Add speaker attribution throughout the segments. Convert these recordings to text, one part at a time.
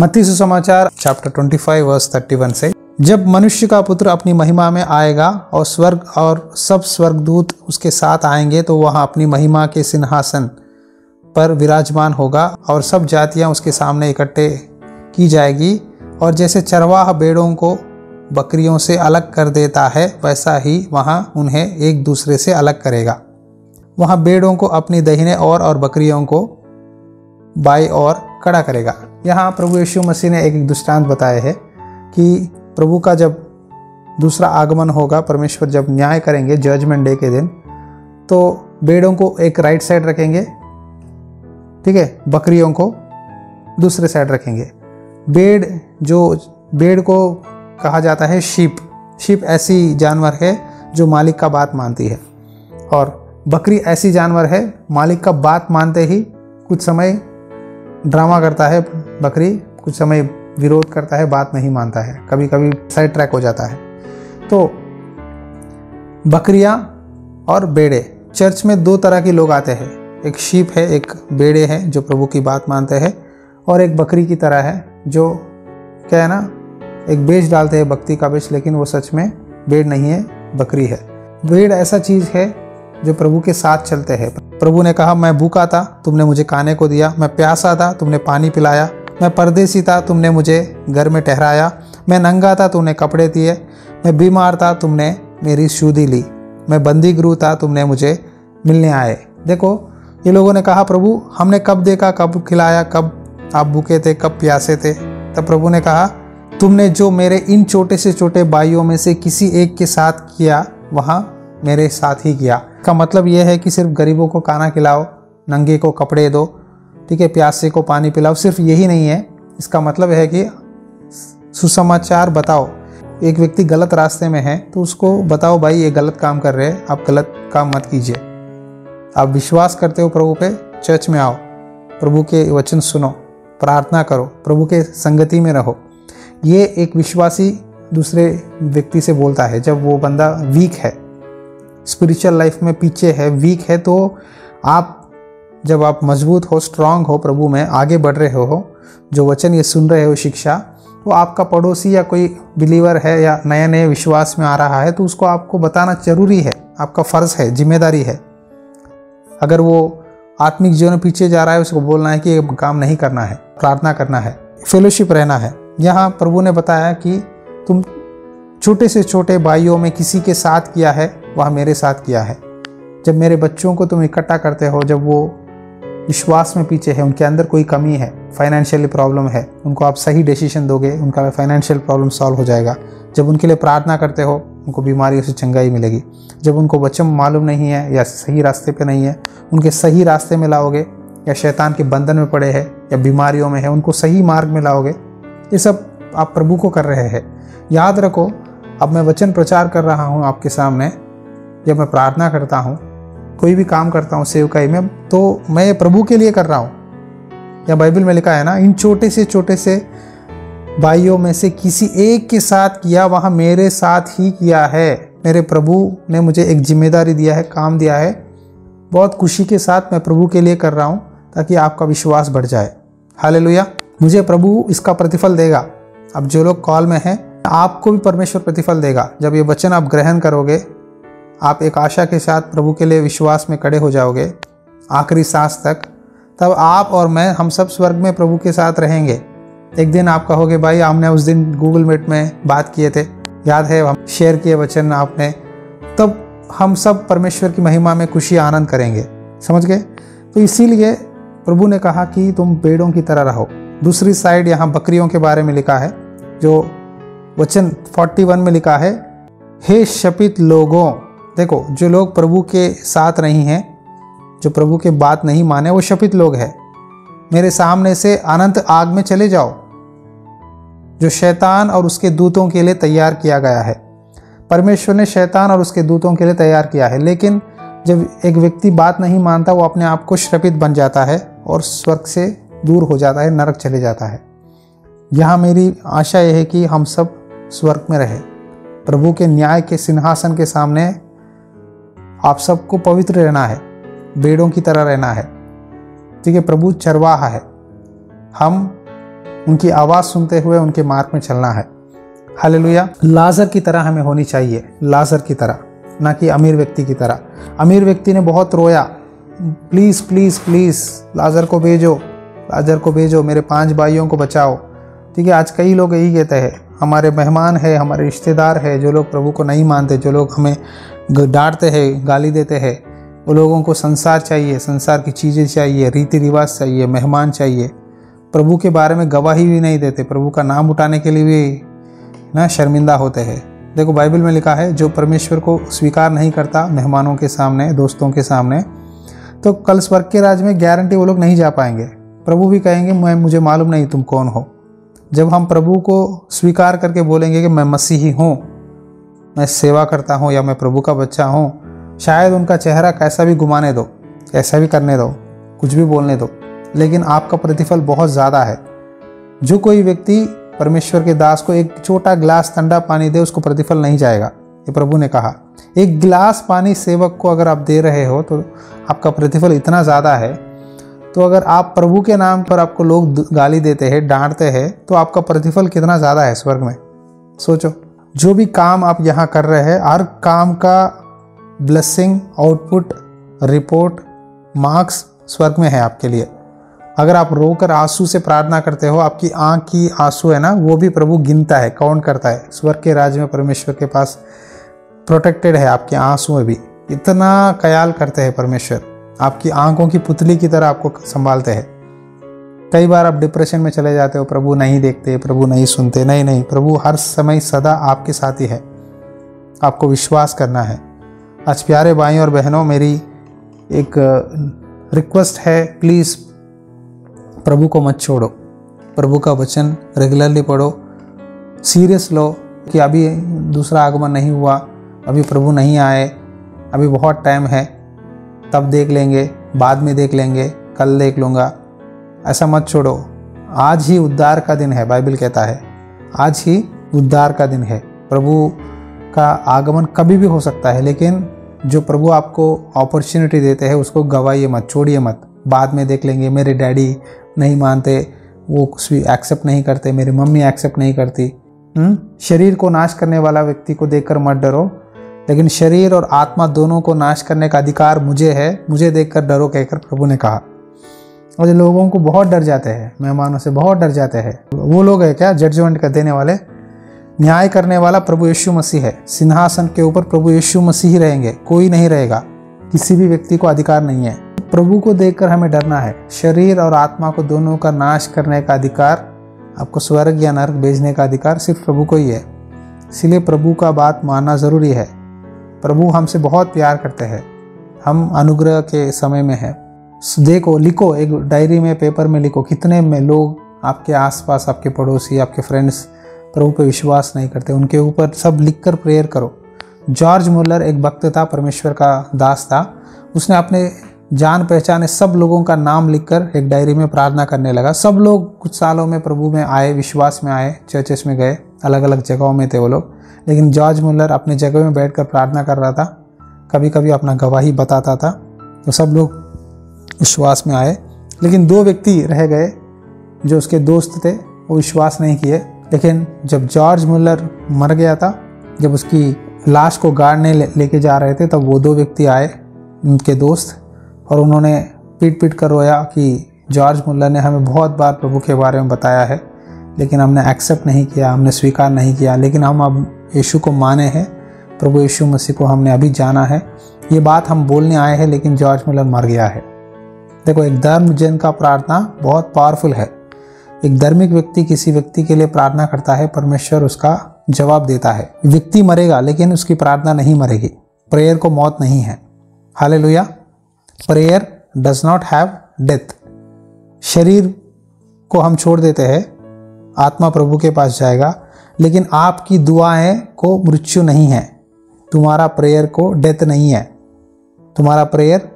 Speaker 1: मत्ती सुसमाचार chapter 25 verse 31 से, जब मनुष्य का पुत्र अपनी महिमा में आएगा और स्वर्ग और सब स्वर्गदूत उसके साथ आएंगे तो वह अपनी महिमा के सिंहासन पर विराजमान होगा और सब जातियां उसके सामने इकट्ठे की जाएगी। और जैसे चरवाहा भेड़ों को बकरियों से अलग कर देता है वैसा ही वहां उन्हें एक दूसरे से अलग करेगा। वहां भेड़ों को अपनी दाहिने ओर और बकरियों को बाईं ओर खड़ा करेगा। यहाँ प्रभु यीशु मसीह ने एक दृष्टांत बताया है कि प्रभु का जब दूसरा आगमन होगा, परमेश्वर जब न्याय करेंगे जजमेंट डे के दिन, तो भेड़ों को एक राइट साइड रखेंगे, ठीक है, बकरियों को दूसरे साइड रखेंगे। भेड़ को कहा जाता है शीप ऐसी जानवर है जो मालिक का बात मानती है, और बकरी ऐसी जानवर है मालिक का बात मानते ही कुछ समय ड्रामा करता है, बकरी कुछ समय विरोध करता है, बात नहीं मानता है, कभी कभी साइड ट्रैक हो जाता है। तो बकरियां और भेड़े, चर्च में दो तरह के लोग आते हैं, एक शीप है, एक भेड़े हैं जो प्रभु की बात मानते हैं, और एक बकरी की तरह है जो क्या है ना, एक बेच डालते हैं भक्ति का बेच, लेकिन वो सच में भेड़ नहीं है, बकरी है। भेड़ ऐसा चीज है जो प्रभु के साथ चलते हैं। प्रभु ने कहा, मैं भूखा था, तुमने मुझे खाने को दिया, मैं प्यासा था, तुमने पानी पिलाया, मैं परदेसी था, तुमने मुझे घर में ठहराया, मैं नंगा था, तुमने कपड़े दिए, मैं बीमार था, तुमने मेरी सुधि ली, मैं बंदी गृह था, तुमने मुझे मिलने आए। देखो, ये लोगों ने कहा, प्रभु हमने कब देखा, कब खिलाया, कब आप भूखे थे, कब प्यासे थे। तब प्रभु ने कहा, तुमने जो मेरे इन छोटे से छोटे भाइयों में से किसी एक के साथ किया, वहाँ मेरे साथ ही किया। का मतलब यह है कि सिर्फ गरीबों को खाना खिलाओ, नंगे को कपड़े दो, ठीक है, प्यासे को पानी पिलाओ, सिर्फ यही नहीं है। इसका मतलब है कि सुसमाचार बताओ। एक व्यक्ति गलत रास्ते में है तो उसको बताओ, भाई ये गलत काम कर रहे हैं, आप गलत काम मत कीजिए। आप विश्वास करते हो प्रभु पे, चर्च में आओ, प्रभु के वचन सुनो, प्रार्थना करो, प्रभु के संगति में रहो। ये एक विश्वासी दूसरे व्यक्ति से बोलता है। जब वो बंदा वीक है, स्पिरिचुअल लाइफ में पीछे है, वीक है, तो जब आप मजबूत हो, स्ट्रांग हो, प्रभु में आगे बढ़ रहे हो, जो वचन ये सुन रहे हो शिक्षा, तो आपका पड़ोसी या कोई बिलीवर है या नए नए विश्वास में आ रहा है तो उसको आपको बताना जरूरी है, आपका फर्ज है, जिम्मेदारी है। अगर वो आत्मिक जीवन में पीछे जा रहा है, उसको बोलना है कि ये काम नहीं करना है, प्रार्थना करना है, फेलोशिप रहना है। यहाँ प्रभु ने बताया कि तुम छोटे से छोटे भाइयों में किसी के साथ किया है, वह मेरे साथ किया है। जब मेरे बच्चों को तुम इकट्ठा करते हो, जब वो विश्वास में पीछे है, उनके अंदर कोई कमी है, फाइनेंशियली प्रॉब्लम है, उनको आप सही डिसीजन दोगे, उनका फाइनेंशियल प्रॉब्लम सॉल्व हो जाएगा। जब उनके लिए प्रार्थना करते हो, उनको बीमारियों से चंगाई मिलेगी। जब उनको वचन मालूम नहीं है या सही रास्ते पे नहीं है, उनके सही रास्ते में लाओगे, या शैतान के बंधन में पड़े हैं या बीमारियों में है, उनको सही मार्ग में लाओगे। ये सब आप प्रभु को कर रहे हैं। याद रखो, अब मैं वचन प्रचार कर रहा हूँ आपके सामने, जब मैं प्रार्थना करता हूँ, कोई भी काम करता हूँ सेवकाई में, तो मैं प्रभु के लिए कर रहा हूँ। या बाइबल में लिखा है ना, इन छोटे से भाइयों में से किसी एक के साथ किया, वहाँ मेरे साथ ही किया है। मेरे प्रभु ने मुझे एक जिम्मेदारी दिया है, काम दिया है, बहुत खुशी के साथ मैं प्रभु के लिए कर रहा हूँ, ताकि आपका विश्वास बढ़ जाए। हालेलुया। मुझे प्रभु इसका प्रतिफल देगा। अब जो लोग कॉल में हैं, आपको भी परमेश्वर प्रतिफल देगा। जब ये वचन आप ग्रहण करोगे, आप एक आशा के साथ प्रभु के लिए विश्वास में खड़े हो जाओगे आखिरी सांस तक, तब आप और मैं, हम सब स्वर्ग में प्रभु के साथ रहेंगे। एक दिन आप कहोगे, भाई हमने उस दिन गूगल मीट में बात किए थे, याद है, हम शेयर किए वचन आपने, तब हम सब परमेश्वर की महिमा में खुशी आनंद करेंगे। समझ गए? तो इसीलिए प्रभु ने कहा कि तुम भेड़ों की तरह रहो। दूसरी साइड यहाँ बकरियों के बारे में लिखा है, जो वचन 41 में लिखा है, हे शपित लोगों। देखो, जो लोग प्रभु के साथ नहीं हैं, जो प्रभु के बात नहीं माने, वो शपित लोग हैं। मेरे सामने से अनंत आग में चले जाओ, जो शैतान और उसके दूतों के लिए तैयार किया गया है। परमेश्वर ने शैतान और उसके दूतों के लिए तैयार किया है, लेकिन जब एक व्यक्ति बात नहीं मानता, वो अपने आप को श्रापित बन जाता है और स्वर्ग से दूर हो जाता है, नरक चले जाता है। यहाँ मेरी आशा यह है कि हम सब स्वर्ग में रहे, प्रभु के न्याय के सिंहासन के सामने आप सबको पवित्र रहना है, भेड़ों की तरह रहना है। ठीक है, प्रभु चरवाहा है, हम उनकी आवाज़ सुनते हुए उनके मार्ग में चलना है। हालेलुया। लाजर की तरह हमें होनी चाहिए, लाजर की तरह, ना कि अमीर व्यक्ति की तरह। अमीर व्यक्ति ने बहुत रोया, प्लीज़ प्लीज़ प्लीज़ लाजर को भेजो, लाजर को भेजो, मेरे 5 भाइयों को बचाओ। ठीक है, आज कई लोग यही कहते हैं। हमारे मेहमान है, हमारे रिश्तेदार है, जो लोग प्रभु को नहीं मानते, जो लोग हमें डांटते हैं, गाली देते हैं, वो लोगों को संसार चाहिए, संसार की चीज़ें चाहिए, रीति रिवाज चाहिए, मेहमान चाहिए। प्रभु के बारे में गवाही भी नहीं देते, प्रभु का नाम उठाने के लिए भी ना शर्मिंदा होते हैं। देखो बाइबल में लिखा है, जो परमेश्वर को स्वीकार नहीं करता मेहमानों के सामने, दोस्तों के सामने, तो कल स्वर्ग के राज्य में गारंटी वो लोग नहीं जा पाएंगे। प्रभु भी कहेंगे मुझे मालूम नहीं तुम कौन हो। जब हम प्रभु को स्वीकार करके बोलेंगे कि मैं मसीही हूँ, मैं सेवा करता हूँ, या मैं प्रभु का बच्चा हूँ, शायद उनका चेहरा कैसा भी घुमाने दो, कैसा भी करने दो, कुछ भी बोलने दो, लेकिन आपका प्रतिफल बहुत ज़्यादा है। जो कोई व्यक्ति परमेश्वर के दास को एक छोटा गिलास ठंडा पानी दे, उसको प्रतिफल नहीं जाएगा, ये प्रभु ने कहा। एक गिलास पानी सेवक को अगर आप दे रहे हो तो आपका प्रतिफल इतना ज़्यादा है। तो अगर आप प्रभु के नाम पर आपको लोग गाली देते हैं, डांटते हैं, तो आपका प्रतिफल कितना ज़्यादा है स्वर्ग में। सोचो, जो भी काम आप यहाँ कर रहे हैं, हर काम का ब्लेसिंग, आउटपुट, रिपोर्ट, मार्क्स स्वर्ग में है आपके लिए। अगर आप रोकर आंसू से प्रार्थना करते हो, आपकी आंख की आंसू है ना, वो भी प्रभु गिनता है, काउंट करता है। स्वर्ग के राज्य में परमेश्वर के पास प्रोटेक्टेड है आपके आंसू में भी। इतना ख्याल करते हैं परमेश्वर, आपकी आंखों की पुतली की तरह आपको संभालते हैं। कई बार आप डिप्रेशन में चले जाते हो, प्रभु नहीं देखते, प्रभु नहीं सुनते। नहीं नहीं, प्रभु हर समय सदा आपके साथ ही है, आपको विश्वास करना है। आज प्यारे भाई और बहनों, मेरी एक रिक्वेस्ट है, प्लीज़ प्रभु को मत छोड़ो, प्रभु का वचन रेगुलरली पढ़ो, सीरियस लो कि अभी दूसरा आगमन नहीं हुआ, अभी प्रभु नहीं आए, अभी बहुत टाइम है, तब देख लेंगे, बाद में देख लेंगे, कल देख लूँगा। ऐसा मत छोड़ो। आज ही उद्धार का दिन है, बाइबल कहता है आज ही उद्धार का दिन है। प्रभु का आगमन कभी भी हो सकता है, लेकिन जो प्रभु आपको अपॉर्चुनिटी देते हैं उसको गवाइए मत, छोड़िए मत। बाद में देख लेंगे, मेरे डैडी नहीं मानते, वो कुछ भी एक्सेप्ट नहीं करते, मेरी मम्मी एक्सेप्ट नहीं करती। शरीर को नाश करने वाला व्यक्ति को देखकर मत डरो, लेकिन शरीर और आत्मा दोनों को नाश करने का अधिकार मुझे है, मुझे देखकर डरो कहकर प्रभु ने कहा। और जो लोगों को बहुत डर जाते हैं, मेहमानों से बहुत डर जाते हैं, वो लोग है क्या? जजमेंट कर देने वाले, न्याय करने वाला प्रभु यीशु मसीह है। सिंहासन के ऊपर प्रभु यीशु मसीह ही रहेंगे, कोई नहीं रहेगा, किसी भी व्यक्ति को अधिकार नहीं है। प्रभु को देखकर हमें डरना है। शरीर और आत्मा को दोनों का नाश करने का अधिकार, आपको स्वर्ग या नरक भेजने का अधिकार सिर्फ प्रभु को ही है। इसलिए प्रभु का बात मानना ज़रूरी है। प्रभु हमसे बहुत प्यार करते हैं, हम अनुग्रह के समय में हैं। देखो, लिखो, एक डायरी में, पेपर में लिखो, कितने में लोग आपके आसपास, आपके पड़ोसी, आपके फ्रेंड्स प्रभु पे विश्वास नहीं करते, उनके ऊपर सब लिखकर प्रेयर करो। जॉर्ज मुलर एक भक्त था, परमेश्वर का दास था। उसने अपने जान पहचाने सब लोगों का नाम लिखकर एक डायरी में प्रार्थना करने लगा। सब लोग कुछ सालों में प्रभु में आए, विश्वास में आए, चर्चेस में गए, अलग अलग जगहों में थे वो लोग। लेकिन जॉर्ज मुलर अपने जगह में बैठकर प्रार्थना कर रहा था, कभी कभी अपना गवाही बताता था, तो सब लोग विश्वास में आए। लेकिन 2 व्यक्ति रह गए जो उसके दोस्त थे, वो विश्वास नहीं किए। लेकिन जब जॉर्ज मुलर मर गया था, जब उसकी लाश को गाड़ने लेके जा रहे थे, तब वो 2 व्यक्ति आए, उनके दोस्त, और उन्होंने पीट पीट कर रोया कि जॉर्ज मुलर ने हमें बहुत बार प्रभु के बारे में बताया है, लेकिन हमने एक्सेप्ट नहीं किया, हमने स्वीकार नहीं किया। लेकिन हम अब यीशु को माने हैं, प्रभु यीशु मसीह को हमने अभी जाना है। ये बात हम बोलने आए हैं, लेकिन जॉर्ज मुलर मर गया है। देखो, एक धर्म जन का प्रार्थना बहुत पावरफुल है। एक धार्मिक व्यक्ति किसी व्यक्ति के लिए प्रार्थना करता है, परमेश्वर उसका जवाब देता है। व्यक्ति मरेगा, लेकिन उसकी प्रार्थना नहीं मरेगी। प्रेयर को मौत नहीं है। Hallelujah. Prayer does not have death. शरीर को हम छोड़ देते हैं, आत्मा प्रभु के पास जाएगा, लेकिन आपकी दुआएं को मृत्यु नहीं है। तुम्हारा प्रेयर को डेथ नहीं है, तुम्हारा प्रेयर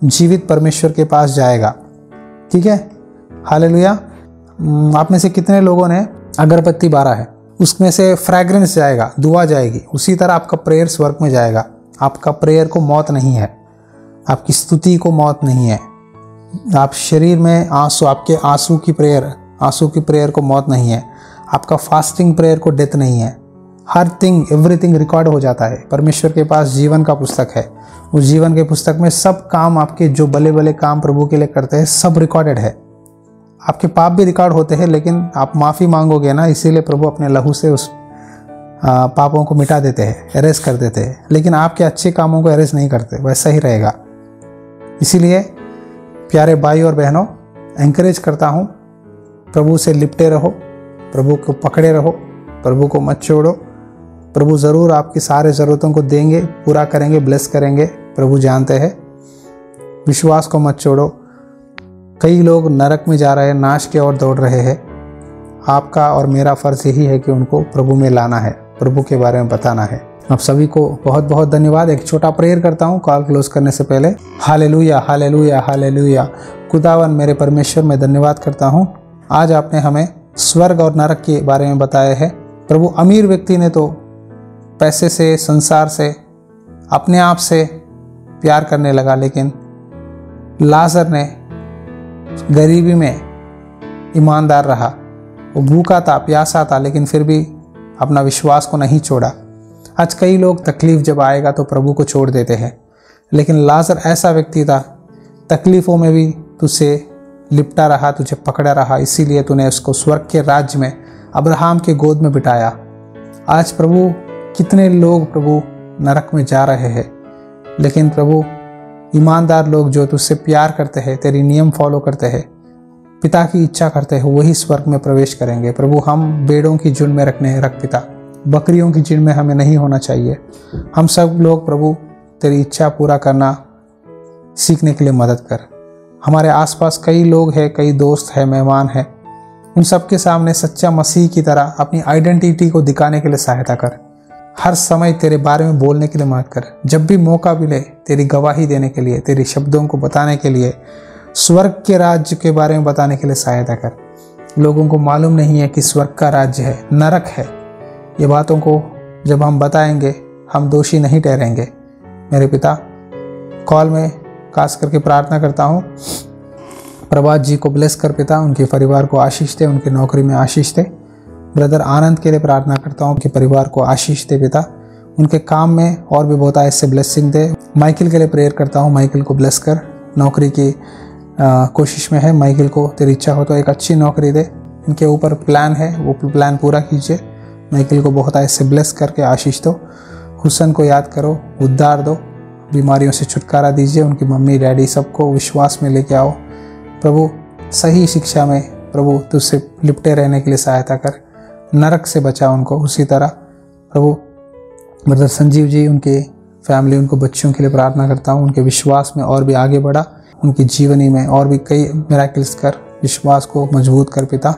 Speaker 1: जीवित परमेश्वर के पास जाएगा। ठीक है, हालेलुया। आप में से कितने लोगों ने अगरबत्ती बारा है, उसमें से फ्रैग्रेंस जाएगा, दुआ जाएगी, उसी तरह आपका प्रेयर स्वर्ग में जाएगा। आपका प्रेयर को मौत नहीं है, आपकी स्तुति को मौत नहीं है। आप शरीर में आंसू, आपके आंसू की प्रेयर आंसू की प्रेयर को मौत नहीं है, आपका फास्टिंग प्रेयर को डेथ नहीं है। हर थिंग एवरीथिंग रिकॉर्ड हो जाता है। परमेश्वर के पास जीवन का पुस्तक है। उस जीवन के पुस्तक में सब काम आपके जो भले भले काम प्रभु के लिए करते हैं सब रिकॉर्डेड है। आपके पाप भी रिकॉर्ड होते हैं, लेकिन आप माफ़ी मांगोगे ना, इसीलिए प्रभु अपने लहू से उस पापों को मिटा देते हैं, एरेज कर देते हैं। लेकिन आपके अच्छे कामों को एरेज नहीं करते, वैसा ही रहेगा। इसीलिए प्यारे भाई और बहनों, एंकरेज करता हूँ, प्रभु से लिपटे रहो, प्रभु को पकड़े रहो, प्रभु को मत छोड़ो। प्रभु ज़रूर आपकी सारे ज़रूरतों को देंगे, पूरा करेंगे, ब्लेस करेंगे, प्रभु जानते हैं। विश्वास को मत छोड़ो। कई लोग नरक में जा रहे हैं, नाश की ओर दौड़ रहे हैं। आपका और मेरा फ़र्ज़ यही है कि उनको प्रभु में लाना है, प्रभु के बारे में बताना है। आप सभी को बहुत बहुत धन्यवाद। एक छोटा प्रेयर करता हूँ कॉल क्लोज करने से पहले। Hallelujah, hallelujah, hallelujah. खुदावन मेरे परमेश्वर, मैं धन्यवाद करता हूँ। आज आपने हमें स्वर्ग और नरक के बारे में बताया है। प्रभु, अमीर व्यक्ति ने तो पैसे से, संसार से, अपने आप से प्यार करने लगा, लेकिन लाजर ने गरीबी में ईमानदार रहा। वो भूखा था, प्यासा था, लेकिन फिर भी अपना विश्वास को नहीं छोड़ा। आज कई लोग तकलीफ जब आएगा तो प्रभु को छोड़ देते हैं, लेकिन लाजर ऐसा व्यक्ति था, तकलीफ़ों में भी तुझसे लिपटा रहा, तुझे पकड़ा रहा, इसीलिए तूने उसको स्वर्ग के राज्य में, अब्राहम के गोद में बिठाया। आज प्रभु, कितने लोग प्रभु नरक में जा रहे हैं, लेकिन प्रभु ईमानदार लोग जो तुझसे प्यार करते हैं, तेरी नियम फॉलो करते हैं, पिता की इच्छा करते हैं, वही स्वर्ग में प्रवेश करेंगे। प्रभु, हम बेड़ों की झुंड में रख पिता, बकरियों की झुंड में हमें नहीं होना चाहिए। हम सब लोग प्रभु तेरी इच्छा पूरा करना सीखने के लिए मदद कर। हमारे आसपास कई लोग हैं, कई दोस्त हैं, मेहमान हैं, उन सब के सामने सच्चा मसीह की तरह अपनी आइडेंटिटी को दिखाने के लिए सहायता कर। हर समय तेरे बारे में बोलने के लिए मदद कर। जब भी मौका मिले तेरी गवाही देने के लिए, तेरी शब्दों को बताने के लिए, स्वर्ग के राज्य के बारे में बताने के लिए सहायता कर। लोगों को मालूम नहीं है कि स्वर्ग का राज्य है, नरक है। ये बातों को जब हम बताएंगे, हम दोषी नहीं ठहरेंगे। मेरे पिता, कॉल में खास करके प्रार्थना करता हूँ, प्रभात जी को ब्लेस कर पिता, उनके परिवार को आशीष दे, उनकी नौकरी में आशीष दे। ब्रदर आनंद के लिए प्रार्थना करता हूँ, उनके परिवार को आशीष दे पिता, उनके काम में और भी बहुत ऐसे ब्लेसिंग दे। माइकल के लिए प्रेयर करता हूँ, माइकल को ब्लेस कर, नौकरी की कोशिश में है, माइकल को तेरी इच्छा हो तो एक अच्छी नौकरी दे। उनके ऊपर प्लान है, वो प्लान पूरा कीजिए। माइकल को बहुत ऐसे ब्लेस करके आशीष दो। हुसन को याद करो, उद्धार दो, बीमारियों से छुटकारा दीजिए। उनकी मम्मी डैडी सबको विश्वास में लेके आओ प्रभु, सही शिक्षा में प्रभु तुझसे लिपटे रहने के लिए सहायता कर। नरक से बचा उनको। उसी तरह प्रभु ब्रदर संजीव जी, उनके फैमिली, उनको बच्चों के लिए प्रार्थना करता हूँ, उनके विश्वास में और भी आगे बढ़ा, उनकी जीवनी में और भी कई मिराकिल्स कर, विश्वास को मजबूत कर पिता।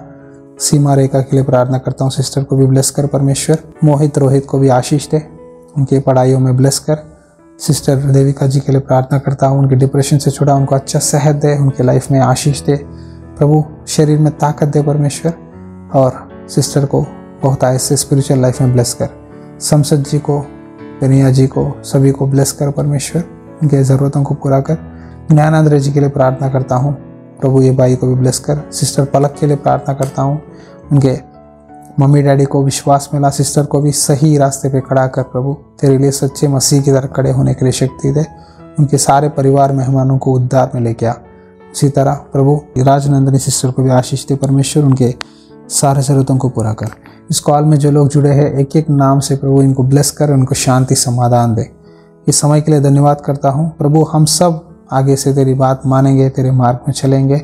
Speaker 1: सीमा रेखा के लिए प्रार्थना करता हूँ, सिस्टर को भी ब्लेस कर परमेश्वर। मोहित रोहित को भी आशीष दे, उनकी पढ़ाइयों में ब्लेस कर। सिस्टर देविका जी के लिए प्रार्थना करता हूँ, उनके डिप्रेशन से छुड़ा, उनको अच्छा सेहत दे, उनके लाइफ में आशीष दे प्रभु, शरीर में ताकत दे परमेश्वर। और सिस्टर को बहुत ऐसे स्पिरिचुअल लाइफ में ब्लेस कर। समसद जी को, बेनिया जी को, सभी को ब्लेस कर परमेश्वर, उनके ज़रूरतों को पूरा कर। ज्ञानांद्र जी के लिए प्रार्थना करता हूँ प्रभु, ये भाई को भी ब्लेस कर। सिस्टर पलक के लिए प्रार्थना करता हूँ, उनके मम्मी डैडी को विश्वास मिला, सिस्टर को भी सही रास्ते पे खड़ा कर प्रभु, तेरे लिए सच्चे मसीह की तरह खड़े होने के लिए शक्ति दे। उनके सारे परिवार मेहमानों को उद्धार में लेके आ। उसी तरह प्रभु राजनंदनी सिस्टर को भी आशीष दे परमेश्वर, उनके सारे ज़रूरतों को पूरा कर। इस कॉल में जो लोग जुड़े हैं, एक एक नाम से प्रभु इनको ब्लेस कर, उनको शांति समाधान दे। इस समय के लिए धन्यवाद करता हूँ प्रभु। हम सब आगे से तेरी बात मानेंगे, तेरे मार्ग में चलेंगे,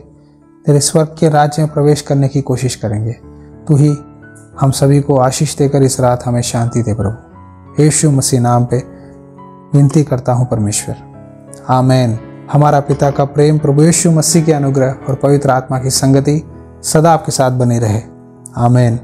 Speaker 1: तेरे स्वर्ग के राज्य में प्रवेश करने की कोशिश करेंगे। तू ही हम सभी को आशीष देकर इस रात हमें शांति दे प्रभु। यीशु मसीह नाम पे विनती करता हूँ परमेश्वर, आमीन। हमारा पिता का प्रेम, प्रभु यीशु मसीह के अनुग्रह और पवित्र आत्मा की संगति सदा आपके साथ बनी रहे। आमीन।